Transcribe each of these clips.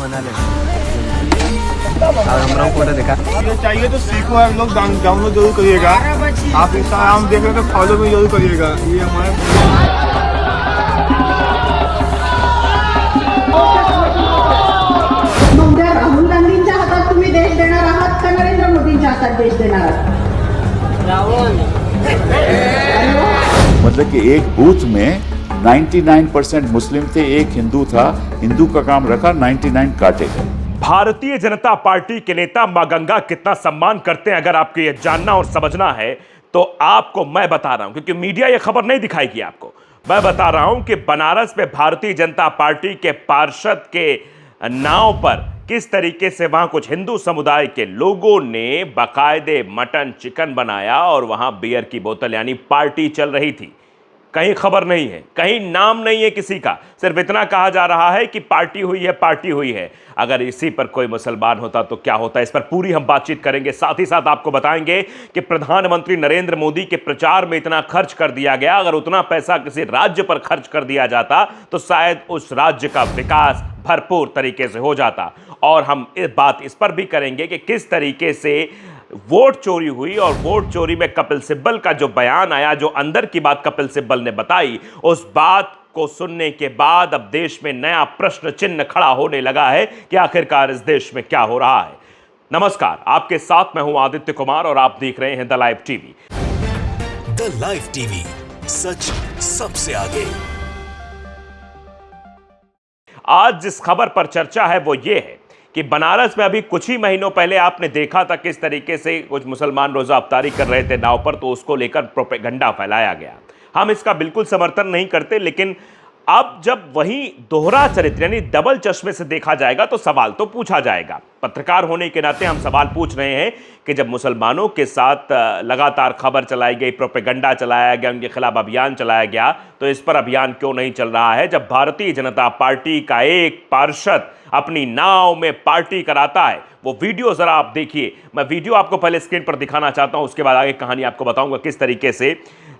बना ले और हमारा फोटो देखा। ये चाहिए तो सीखो आप लोग, डाउनलोड जरूर करिएगा। आप इंस्टाग्राम देख रहे हो तो फॉलो भी जरूर करिएगा। ये हमारे राहुल गांधींच्या हातात तुम्ही देश देणार आहात का नरेंद्र मोदींच्या हातात देश देणार आहात? मतलब कि एक बूथ में 99% मुस्लिम थे, एक हिंदू था, हिंदू का काम रखा, 99 काटे गए। भारतीय जनता पार्टी के नेता मां गंगा कितना सम्मान करते हैं, अगर आपको यह जानना और समझना है तो आपको मैं बता रहा हूं, क्योंकि मीडिया यह खबर नहीं दिखाएगी आपको। मैं बता रहा हूं कि बनारस में भारतीय जनता पार्टी के पार्षद के नाव पर किस तरीके से वहां कुछ हिंदू समुदाय के लोगों ने बाकायदे मटन चिकन बनाया और वहां बियर की बोतल यानी पार्टी चल रही थी। कहीं खबर नहीं है, कहीं नाम नहीं है किसी का, सिर्फ इतना कहा जा रहा है कि पार्टी हुई है, पार्टी हुई है। अगर इसी पर कोई मुसलमान होता तो क्या होता, इस पर पूरी हम बातचीत करेंगे। साथ ही साथ आपको बताएंगे कि प्रधानमंत्री नरेंद्र मोदी के प्रचार में इतना खर्च कर दिया गया, अगर उतना पैसा किसी राज्य पर खर्च कर दिया जाता तो शायद उस राज्य का विकास भरपूर तरीके से हो जाता। और हम इस पर भी करेंगे कि किस तरीके से वोट चोरी हुई और वोट चोरी में कपिल सिब्बल का जो बयान आया, जो अंदर की बात कपिल सिब्बल ने बताई, उस बात को सुनने के बाद अब देश में नया प्रश्न चिन्ह खड़ा होने लगा है कि आखिरकार इस देश में क्या हो रहा है। नमस्कार, आपके साथ मैं हूं आदित्य कुमार और आप देख रहे हैं the live TV. The live TV, सच सबसे आगे। आज जिस खबर पर चर्चा है वो ये है कि बनारस में अभी कुछ ही महीनों पहले आपने देखा था किस तरीके से कुछ मुसलमान रोजा अफ्तारी कर रहे थे नाव पर, तो उसको लेकर प्रोपेगेंडा फैलाया गया। हम इसका बिल्कुल समर्थन नहीं करते, लेकिन अब जब वही दोहरा चरित्र यानी डबल चश्मे से देखा जाएगा तो सवाल तो पूछा जाएगा। पत्रकार होने के नाते हम सवाल पूछ रहे हैं कि जब मुसलमानों के साथ लगातार खबर चलाई गई, प्रोपेगेंडा चलाया गया, उनके खिलाफ अभियान चलाया गया, तो इस पर अभियान क्यों नहीं चल रहा है? जब भारतीय जनता पार्टी का एक पार्षद अपनी नाव में पार्टी कराता है, वो वीडियो जरा आप देखिए। मैं वीडियो आपको पहले स्क्रीन पर दिखाना चाहता हूं, उसके बाद आगे कहानी आपको बताऊंगा किस तरीके से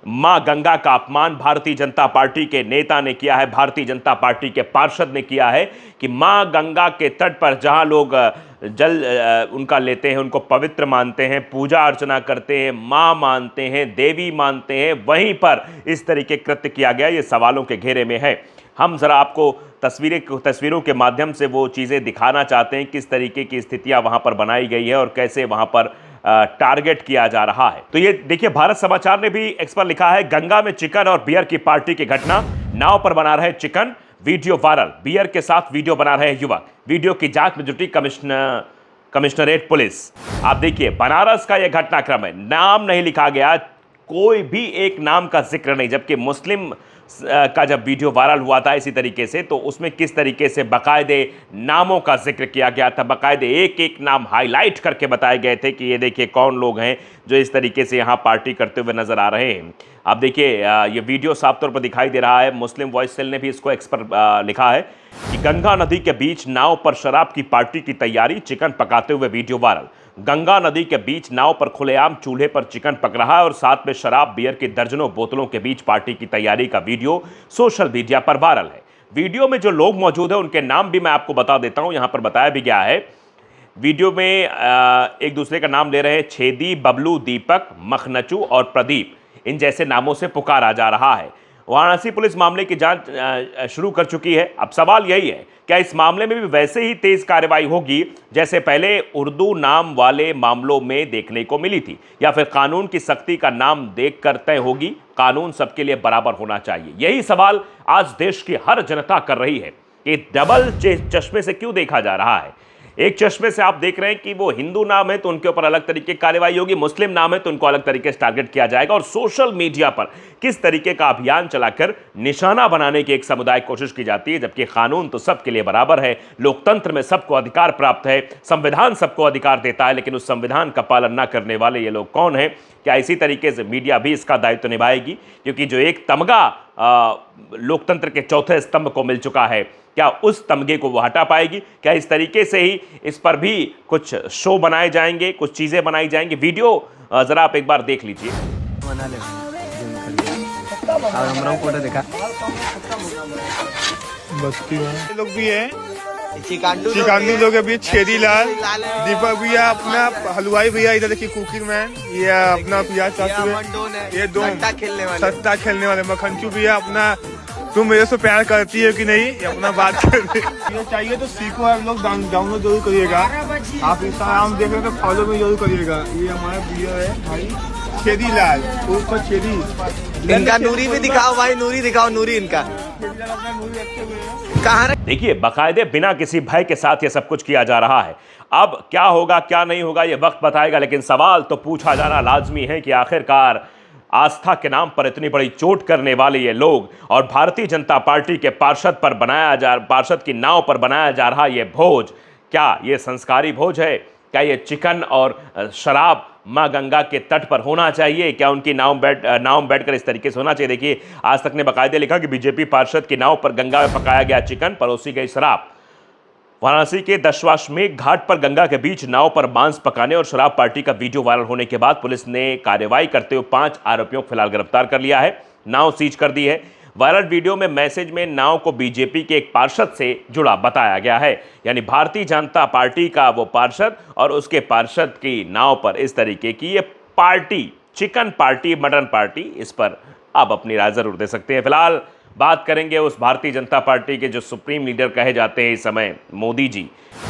मां गंगा का अपमान भारतीय जनता पार्टी के नेता ने किया है, भारतीय जनता पार्टी के पार्षद ने किया है कि मां गंगा के तट पर जहां लोग जल उनका लेते हैं, उनको पवित्र मानते हैं, पूजा अर्चना करते हैं, मां मानते हैं, देवी मानते हैं, वहीं पर इस तरीके कृत्य किया गया। ये सवालों के घेरे में है। हम जरा आपको तस्वीरों के माध्यम से वो चीज़ें दिखाना चाहते हैं, किस तरीके की स्थितियां वहां पर बनाई गई है और कैसे वहां पर टारगेट किया जा रहा है। तो ये देखिए, भारत समाचार ने भी इस पर लिखा है, गंगा में चिकन और बियर की पार्टी की घटना, नाव पर बना रहे चिकन, वीडियो वायरल, बियर के साथ वीडियो बना रहे युवक, वीडियो की जांच में जुटी कमिश्नरेट पुलिस। आप देखिए, बनारस का यह घटनाक्रम है, नाम नहीं लिखा गया, कोई भी एक नाम का जिक्र नहीं, जबकि मुस्लिम का जब वीडियो वायरल हुआ था इसी तरीके से, तो उसमें किस तरीके से बाकायदे नामों का जिक्र किया गया था, बाकायदे एक एक नाम हाईलाइट करके बताए गए थे कि ये देखिए कौन लोग हैं जो इस तरीके से यहाँ पार्टी करते हुए नजर आ रहे हैं। आप देखिए, ये वीडियो साफ तौर पर दिखाई दे रहा है। मुस्लिम वॉइस सेल ने भी इसको लिखा है कि गंगा नदी के बीच नाव पर शराब की पार्टी की तैयारी, चिकन पकाते हुए वीडियो वायरल। गंगा नदी के बीच नाव पर खुलेआम चूल्हे पर चिकन पक रहा है और साथ में शराब बियर की दर्जनों बोतलों के बीच पार्टी की तैयारी का वीडियो सोशल मीडिया पर वायरल है। वीडियो में जो लोग मौजूद हैं उनके नाम भी मैं आपको बता देता हूं, यहां पर बताया भी गया है। वीडियो में एक दूसरे का नाम ले रहे हैं, छेदी, बबलू, दीपक, मखनचू और प्रदीप, इन जैसे नामों से पुकारा जा रहा है। वाराणसी पुलिस मामले की जांच शुरू कर चुकी है। अब सवाल यही है, क्या इस मामले में भी वैसे ही तेज कार्रवाई होगी जैसे पहले उर्दू नाम वाले मामलों में देखने को मिली थी, या फिर कानून की सख्ती का नाम देखकर तय होगी? कानून सबके लिए बराबर होना चाहिए, यही सवाल आज देश की हर जनता कर रही है कि डबल चश्मे से क्यों देखा जा रहा है। एक चश्मे से आप देख रहे हैं कि वो हिंदू नाम है तो उनके ऊपर अलग तरीके की कार्रवाई होगी, मुस्लिम नाम है तो उनको अलग तरीके से टारगेट किया जाएगा, और सोशल मीडिया पर किस तरीके का अभियान चलाकर निशाना बनाने की एक समुदाय कोशिश की जाती है, जबकि कानून तो सबके लिए बराबर है। लोकतंत्र में सबको अधिकार प्राप्त है, संविधान सबको अधिकार देता है, लेकिन उस संविधान का पालन न करने वाले ये लोग कौन है? क्या इसी तरीके से मीडिया भी इसका दायित्व निभाएगी? क्योंकि जो एक तमगा लोकतंत्र के चौथे स्तंभ को मिल चुका है, क्या उस तमगे को वो हटा पाएगी? क्या इस तरीके से ही इस पर भी कुछ शो बनाए जाएंगे, कुछ चीजें बनाई जाएंगी? वीडियो जरा आप एक बार देख लीजिए। बना ले और हमारा फोटो देखा। बस्ती में लोग भी है, शिकांडू लोग के बीच छेदी लाल, दीपक भैया अपना हलवाई भैया, इधर देखिए कुकिंग मैन, ये अपना प्याज चाचू, ये दो सट्टा खेलने वाले मखनचू भैया अपना तुम मेरे से प्यार करती है कि नहीं, ये अपना बात कर रहे। ये चाहिए तो सीखो, आप लोग डाउनलोड जरूर करिएगा। आप इंस्टाग्राम देख रहे हो तो फॉलो भी जरूर करिएगा। ये हमारा भैया है भाई छेदी लाल, उसको छेदी। इनका नूरी भी दिखाओ भाई, नूरी दिखाओ, नूरी इनका कहाँ। देखिए बाकायदे बिना किसी भय के साथ ये सब कुछ किया जा रहा है। अब क्या होगा क्या नहीं होगा ये वक्त बताएगा, लेकिन सवाल तो पूछा जाना लाजमी है कि आखिरकार आस्था के नाम पर इतनी बड़ी चोट करने वाले ये लोग और भारतीय जनता पार्टी के पार्षद की नाव पर बनाया जा रहा ये भोज, क्या ये संस्कारी भोज है? क्या ये चिकन और शराब माँ गंगा के तट पर होना चाहिए? क्या उनकी नाव में बैठकर इस तरीके से होना चाहिए? देखिए आज तक ने बाकायदे लिखा कि बीजेपी पार्षद की नाव पर गंगा में पकाया गया चिकन, परोसी गई शराब। वाराणसी के दशाश्वमेध घाट पर गंगा के बीच नाव पर मांस पकाने और शराब पार्टी का वीडियो वायरल होने के बाद पुलिस ने कार्रवाई करते हुए 5 आरोपियों को फिलहाल गिरफ्तार कर लिया है, नाव सीज कर दी है। वायरल वीडियो में मैसेज में नाव को बीजेपी के एक पार्षद से जुड़ा बताया गया है, यानी भारतीय जनता पार्टी का वो पार्षद और उसके पार्षद की नाव पर इस तरीके की ये party, chicken party, mutton party, इस पर आप अपनी राय जरूर दे सकते हैं। फिलहाल बात करेंगे उस भारतीय जनता पार्टी के जो सुप्रीम लीडर कहे जाते हैं इस समय मोदी जी,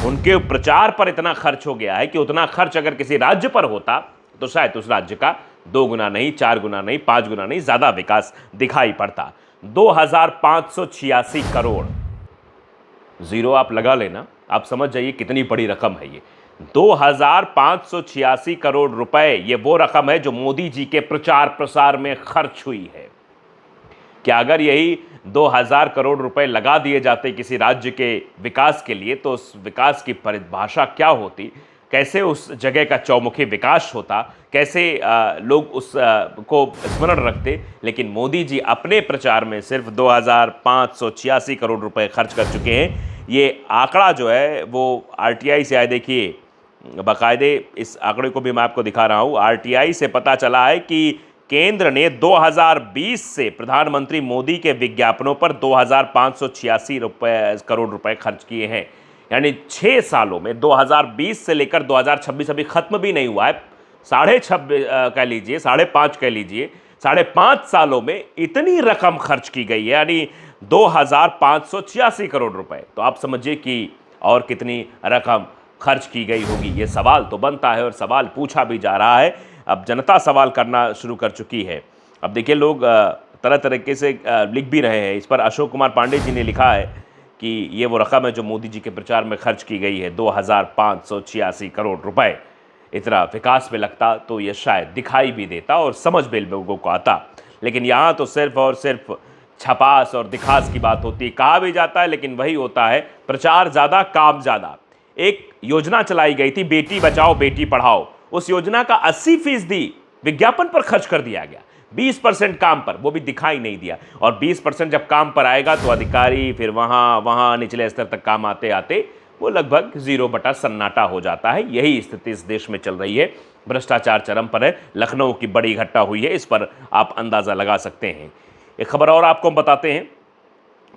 उनके प्रचार पर इतना खर्च हो गया है कि उतना खर्च अगर किसी राज्य पर होता तो शायद उस राज्य का 2 गुना नहीं, 4 गुना नहीं, 5 गुना नहीं, ज्यादा विकास दिखाई पड़ता। 2586 करोड़, जीरो आप लगा लेना, आप समझ जाइए कितनी बड़ी रकम है ये। 2586 करोड़ रुपए, ये वो रकम है जो मोदी जी के प्रचार प्रसार में खर्च हुई है। क्या अगर यही 2000 करोड़ रुपए लगा दिए जाते किसी राज्य के विकास के लिए तो उस विकास की परिभाषा क्या होती? कैसे उस जगह का चौमुखी विकास होता? कैसे लोग उस को स्मरण रखते? लेकिन मोदी जी अपने प्रचार में सिर्फ 2586 करोड़ रुपए खर्च कर चुके हैं। ये आंकड़ा जो है वो आरटीआई से आए, देखिए बाकायदे इस आंकड़े को भी मैं आपको दिखा रहा हूँ। आरटीआई से पता चला है कि केंद्र ने 2020 से प्रधानमंत्री मोदी के विज्ञापनों पर 2586 करोड़ रुपए खर्च किए हैं, यानी 6 सालों में 2020 से लेकर 2026 अभी खत्म भी नहीं हुआ है, 6.5 कह लीजिए, 5.5 कह लीजिए, 5.5 सालों में इतनी रकम खर्च की गई है, यानी 2586 करोड़ रुपए। तो आप समझिए कि और कितनी रकम खर्च की गई होगी। ये सवाल तो बनता है और सवाल पूछा भी जा रहा है। अब जनता सवाल करना शुरू कर चुकी है। अब देखिए लोग तरह तरीके से लिख भी रहे हैं। इस पर अशोक कुमार पांडे जी ने लिखा है कि ये वो रकम है जो मोदी जी के प्रचार में खर्च की गई है, 2586 करोड़ रुपए। इतना विकास में लगता तो ये शायद दिखाई भी देता और समझ भी लोगों को आता, लेकिन यहाँ तो सिर्फ और सिर्फ छपास और दिखास की बात होती है। कहा भी जाता है लेकिन वही होता है, प्रचार ज़्यादा काम ज़्यादा। एक योजना चलाई गई थी बेटी बचाओ बेटी पढ़ाओ, उस योजना का 80% विज्ञापन पर खर्च कर दिया गया, 20% काम पर, वो भी दिखाई नहीं दिया। और 20% जब काम पर आएगा तो अधिकारी फिर वहाँ निचले स्तर तक काम आते आते वो लगभग 0 बटा सन्नाटा हो जाता है। यही स्थिति इस देश में चल रही है। भ्रष्टाचार चरम पर है। लखनऊ की बड़ी घटना हुई है, इस पर आप अंदाज़ा लगा सकते हैं। एक खबर और आपको हम बताते हैं,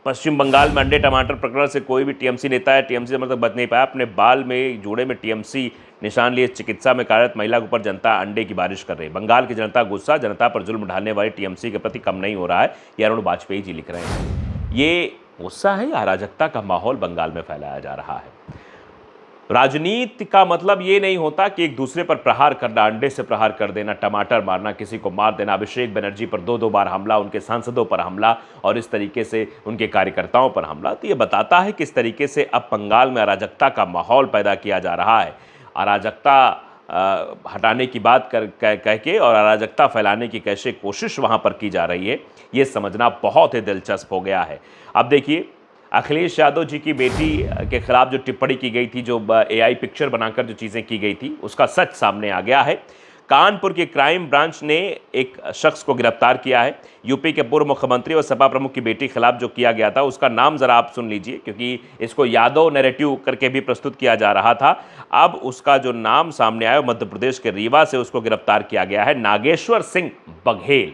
पश्चिम बंगाल में अंडे टमाटर प्रकरण से कोई भी टीएमसी नेता है टीएमसी से मतलब बच नहीं पाया। अपने बाल में जूड़े में टीएमसी निशान लिए चिकित्सा में कार्यरत महिला के ऊपर जनता अंडे की बारिश कर रही है। बंगाल की जनता गुस्सा, जनता पर जुल्म ढालने वाली टीएमसी के प्रति कम नहीं हो रहा है, ये अरुण वाजपेयी जी लिख रहे हैं। ये गुस्सा है, अराजकता का माहौल बंगाल में फैलाया जा रहा है। राजनीति का मतलब ये नहीं होता कि एक दूसरे पर प्रहार करना, अंडे से प्रहार कर देना, टमाटर मारना, किसी को मार देना। अभिषेक बनर्जी पर 2 बार हमला, उनके सांसदों पर हमला और इस तरीके से उनके कार्यकर्ताओं पर हमला, तो ये बताता है किस तरीके से अब बंगाल में अराजकता का माहौल पैदा किया जा रहा है। अराजकता हटाने की बात कह के और अराजकता फैलाने की कैसे कोशिश वहाँ पर की जा रही है, ये समझना बहुत ही दिलचस्प हो गया है। अब देखिए अखिलेश यादव जी की बेटी के खिलाफ जो टिप्पणी की गई थी, जो AI पिक्चर बनाकर जो चीज़ें की गई थी, उसका सच सामने आ गया है। कानपुर की क्राइम ब्रांच ने एक शख्स को गिरफ्तार किया है। यूपी के पूर्व मुख्यमंत्री और सपा प्रमुख की बेटी के खिलाफ जो किया गया था, उसका नाम ज़रा आप सुन लीजिए, क्योंकि इसको यादव नैरेटिव करके भी प्रस्तुत किया जा रहा था। अब उसका जो नाम सामने आया, मध्य प्रदेश के रीवा से उसको गिरफ्तार किया गया है। नागेश्वर सिंह बघेल।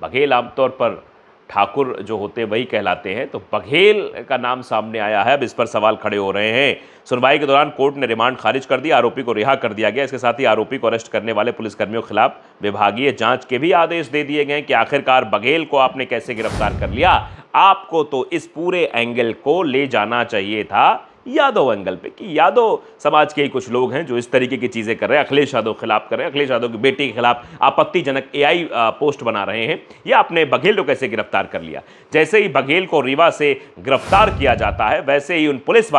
बघेल आमतौर पर ठाकुर जो होते वही कहलाते हैं। तो बघेल का नाम सामने आया है, अब इस पर सवाल खड़े हो रहे हैं। सुनवाई के दौरान कोर्ट ने रिमांड खारिज कर दिया, आरोपी को रिहा कर दिया गया। इसके साथ ही आरोपी को अरेस्ट करने वाले पुलिसकर्मियों के खिलाफ विभागीय जांच के भी आदेश दे दिए गए कि आखिरकार बघेल को आपने कैसे गिरफ्तार कर लिया। आपको तो इस पूरे एंगल को ले जाना चाहिए था यादव एंगल पे, कि यादव समाज के ही कुछ लोग हैं जो इस तरीके की चीजें कर रहे हैं, अखिलेश यादव के खिलाफ कर रहे हैं, अखिलेश यादव की बेटी के खिलाफ आपत्तिजनक AI पोस्ट बना रहे हैं, या आपने बघेल को कैसे गिरफ्तार कर लिया। जैसे ही बघेल को रीवा से गिरफ्तार किया जाता है, वैसे ही उन पुलिस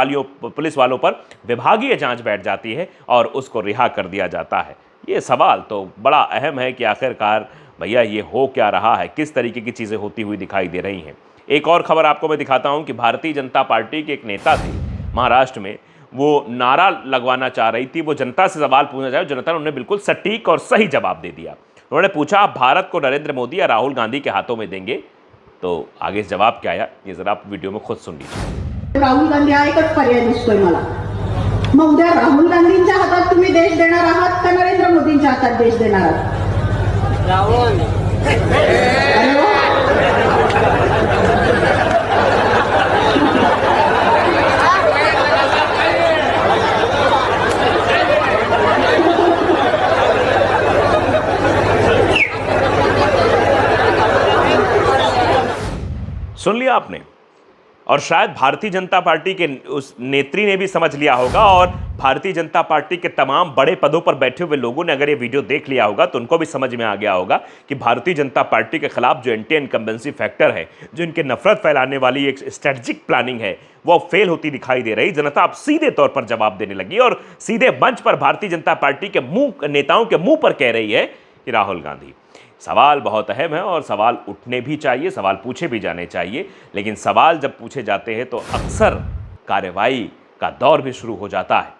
वालों पर विभागीय जांच बैठ जाती है और उसको रिहा कर दिया जाता है। ये सवाल तो बड़ा अहम है कि आखिरकार भैया ये हो क्या रहा है, किस तरीके की चीजें होती हुई दिखाई दे रही हैं। एक और खबर आपको मैं दिखाता हूं कि भारतीय जनता पार्टी के एक नेता थे महाराष्ट्र में, वो नारा लगवाना चाह रही थी, वो जनता से सवाल पूछना चाहे, जनता ने उन्हें बिल्कुल सटीक और सही जवाब दे दिया। उन्होंने पूछा, आप भारत को नरेंद्र मोदी या राहुल गांधी के हाथों में देंगे? तो आगे जवाब क्या आया ये जरा आप वीडियो में खुद सुन लीजिए। राहुल गांधी हा एकच पर्याय दिसतोय मला। मग उद्या राहुल गांधींच्या हातात तुम्ही देश देणार आहात का नरेंद्र मोदींच्या हातात देश देणार आहात? राहुल। अरे वा। सुन लिया आपने, और शायद भारतीय जनता पार्टी के उस नेत्री ने भी समझ लिया होगा, और भारतीय जनता पार्टी के तमाम बड़े पदों पर बैठे हुए लोगों ने अगर ये वीडियो देख लिया होगा तो उनको भी समझ में आ गया होगा कि भारतीय जनता पार्टी के खिलाफ जो एंटी इनकम्बेंसी फैक्टर है, जो इनके नफरत फैलाने वाली एक स्ट्रेटेजिक प्लानिंग है, वो फेल होती दिखाई दे रही। जनता अब सीधे तौर पर जवाब देने लगी और सीधे मंच पर भारतीय जनता पार्टी के नेताओं के मुंह पर कह रही है कि राहुल गांधी। सवाल बहुत अहम है और सवाल उठने भी चाहिए, सवाल पूछे भी जाने चाहिए, लेकिन सवाल जब पूछे जाते हैं तो अक्सर कार्रवाई का दौर भी शुरू हो जाता है।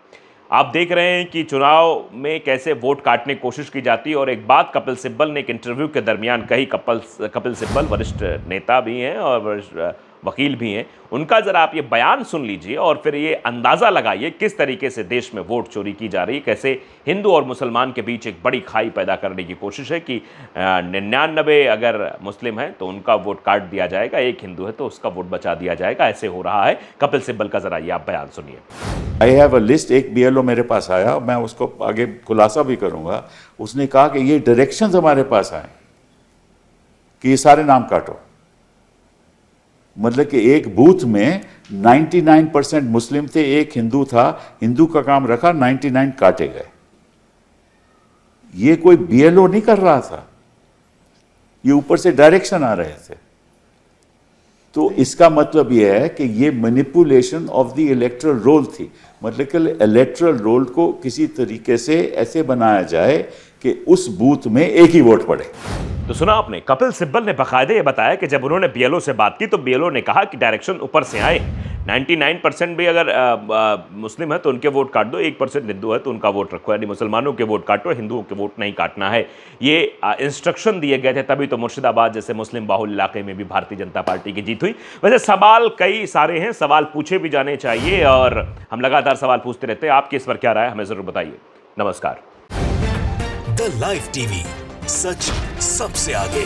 आप देख रहे हैं कि चुनाव में कैसे वोट काटने की कोशिश की जाती है, और एक बात कपिल सिब्बल ने एक इंटरव्यू के दरमियान कही। कपिल सिब्बल वरिष्ठ नेता भी हैं और वरिष्ठ वकील भी हैं, उनका ज़रा आप ये बयान सुन लीजिए और फिर ये अंदाज़ा लगाइए किस तरीके से देश में वोट चोरी की जा रही है, कैसे हिंदू और मुसलमान के बीच एक बड़ी खाई पैदा करने की कोशिश है कि 99 अगर मुस्लिम हैं तो उनका वोट काट दिया जाएगा, एक हिंदू है तो उसका वोट बचा दिया जाएगा। ऐसे हो रहा है। कपिल सिब्बल का ज़रा ये आप बयान सुनिए। I have a list. एक BLO मेरे पास आया, मैं उसको आगे खुलासा भी करूंगा। उसने कहा कि ये डायरेक्शंस हमारे पास आए कि ये सारे नाम काटो। मतलब कि एक बूथ में 99% मुस्लिम थे, एक हिंदू था, हिंदू का काम रखा, 99 काटे गए। ये कोई BLO नहीं कर रहा था, ये ऊपर से डायरेक्शन आ रहे थे। तो इसका मतलब यह है कि ये manipulation of the electoral roll थी। मतलब कि इलेक्टरल रोल को किसी तरीके से ऐसे बनाया जाए कि उस बूथ में एक ही वोट पड़े। तो सुना आपने, कपिल सिब्बल ने बाकायदे ये बताया कि जब उन्होंने BLO से बात की तो BLO ने कहा कि डायरेक्शन ऊपर से आए। 99% भी अगर मुस्लिम है तो उनके वोट काट दो, 1% हिंदू है तो उनका वोट रखो, यानी मुसलमानों के वोट काटो, हिंदुओं के वोट नहीं काटना है। ये इंस्ट्रक्शन दिए गए थे, तभी तो मुर्शिदाबाद जैसे मुस्लिम बाहुल इलाके में भी भारतीय जनता पार्टी की जीत हुई। वैसे सवाल कई सारे हैं, सवाल पूछे भी जाने चाहिए और हम लगातार सवाल पूछते रहते हैं। आपकी इस पर क्या राय है, हमें जरूर बताइए। नमस्कार। द लाइव टीवी, सच सबसे आगे।